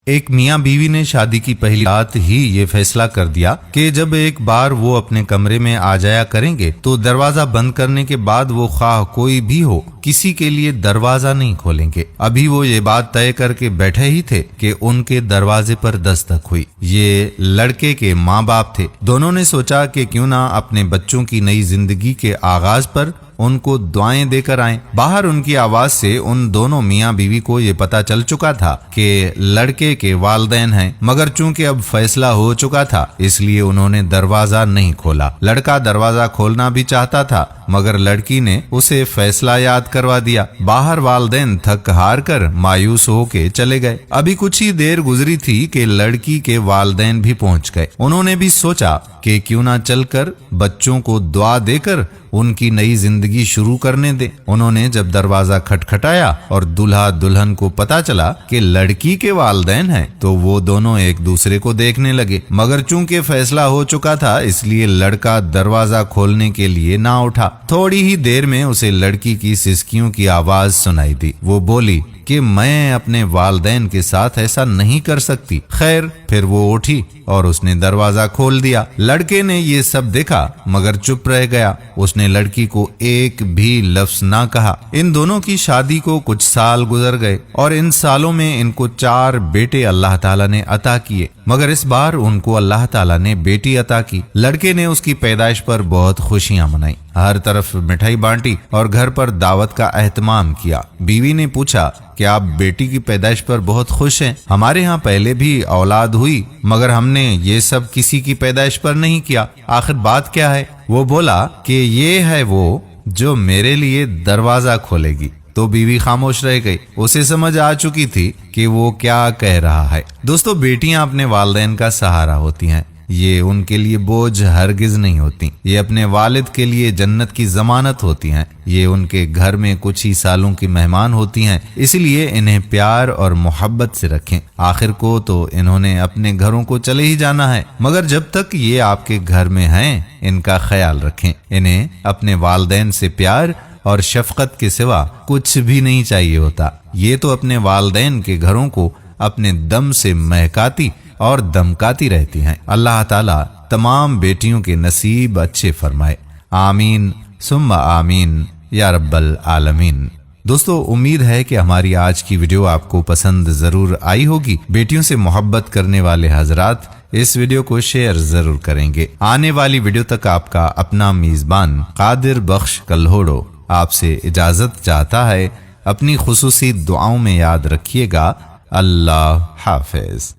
ایک میاں بیوی نے شادی کی پہلی رات ہی یہ فیصلہ کر دیا کہ جب ایک بار وہ اپنے کمرے میں آ جایا کریں گے تو دروازہ بند کرنے کے بعد وہ خواہ کوئی بھی ہو کسی کے لیے دروازہ نہیں کھولیں گے۔ ابھی وہ یہ بات طے کر کے بیٹھے ہی تھے کہ ان کے دروازے پر دستک ہوئی۔ یہ لڑکے کے ماں باپ تھے۔ دونوں نے سوچا کہ کیوں نہ اپنے بچوں کی نئی زندگی کے آغاز پر ان کو دعائیں دے کر آئیں۔ باہر ان کی آواز سے ان دونوں میاں بیوی کو یہ پتا چل چکا تھا کہ لڑکے کے والدین ہیں، مگر چونکہ اب فیصلہ ہو چکا تھا اس لیے انہوں نے دروازہ نہیں کھولا۔ لڑکا دروازہ کھولنا بھی چاہتا تھا مگر لڑکی نے اسے فیصلہ یاد کروا دیا۔ باہر والدین تھک ہار کر مایوس ہو کے چلے گئے۔ ابھی کچھ ہی دیر گزری تھی کہ لڑکی کے والدین بھی پہنچ گئے۔ انہوں نے بھی سوچا کہ کیوں نہ چل کر بچوں کو دعا دے کر ان کی نئی زندگی شروع کرنے دیں۔ انہوں نے جب دروازہ کھٹکھٹایا اور دلہا دلہن کو پتا چلا کہ لڑکی کے والدین ہیں تو وہ دونوں ایک دوسرے کو دیکھنے لگے، مگر چونکہ فیصلہ ہو چکا تھا اس لیے لڑکا دروازہ کھولنے کے لیے نہ اٹھا۔ تھوڑی ہی دیر میں اسے لڑکی کی سسکیوں کی آواز سنائی دی۔ وہ بولی کہ میں اپنے والدین کے ساتھ ایسا نہیں کر سکتی۔ خیر، پھر وہ اٹھی اور اس نے دروازہ کھول دیا۔ لڑکے نے یہ سب دیکھا مگر چپ رہ گیا۔ اس نے لڑکی کو ایک بھی لفظ نہ کہا۔ ان دونوں کی شادی کو کچھ سال گزر گئے اور ان سالوں میں ان کو 4 بیٹے اللہ تعالیٰ نے عطا کیے، مگر اس بار ان کو اللہ تعالیٰ نے بیٹی عطا کی۔ لڑکے نے اس کی پیدائش پر بہت خوشیاں منائی، ہر طرف مٹھائی بانٹی اور گھر پر دعوت کا اہتمام کیا۔ بیوی نے پوچھا کہ آپ بیٹی کی پیدائش پر بہت خوش ہیں؟ ہمارے ہاں پہلے بھی اولاد ہوئی مگر ہم نے یہ سب کسی کی پیدائش پر نہیں کیا، آخر بات کیا ہے؟ وہ بولا کہ یہ ہے وہ جو میرے لیے دروازہ کھولے گی۔ تو بیوی خاموش رہ گئی۔ اسے سمجھ آ چکی تھی کہ وہ کیا کہہ رہا ہے۔ دوستو، بیٹیاں اپنے والدین کا سہارا ہوتی ہیں، یہ ان کے لیے بوجھ ہرگز نہیں ہوتی، یہ اپنے والد کے لیے جنت کی ضمانت ہوتی ہیں، یہ ان کے گھر میں کچھ ہی سالوں کی مہمان ہوتی ہیں، اس لیے انہیں پیار اور محبت سے رکھیں۔ آخر کو تو انہوں نے اپنے گھروں کو چلے ہی جانا ہے، مگر جب تک یہ آپ کے گھر میں ہیں ان کا خیال رکھیں۔ انہیں اپنے والدین سے پیار اور شفقت کے سوا کچھ بھی نہیں چاہیے ہوتا۔ یہ تو اپنے والدین کے گھروں کو اپنے دم سے مہکاتی اور دمکاتی رہتی ہیں۔ اللہ تعالیٰ تمام بیٹیوں کے نصیب اچھے فرمائے، آمین ثم آمین یا رب العالمین۔ دوستو، امید ہے کہ ہماری آج کی ویڈیو آپ کو پسند ضرور آئی ہوگی۔ بیٹیوں سے محبت کرنے والے حضرات اس ویڈیو کو شیئر ضرور کریں گے۔ آنے والی ویڈیو تک آپ کا اپنا میزبان قادر بخش کلہوڑو آپ سے اجازت چاہتا ہے۔ اپنی خصوصی دعاؤں میں یاد رکھیے گا۔ اللہ حافظ۔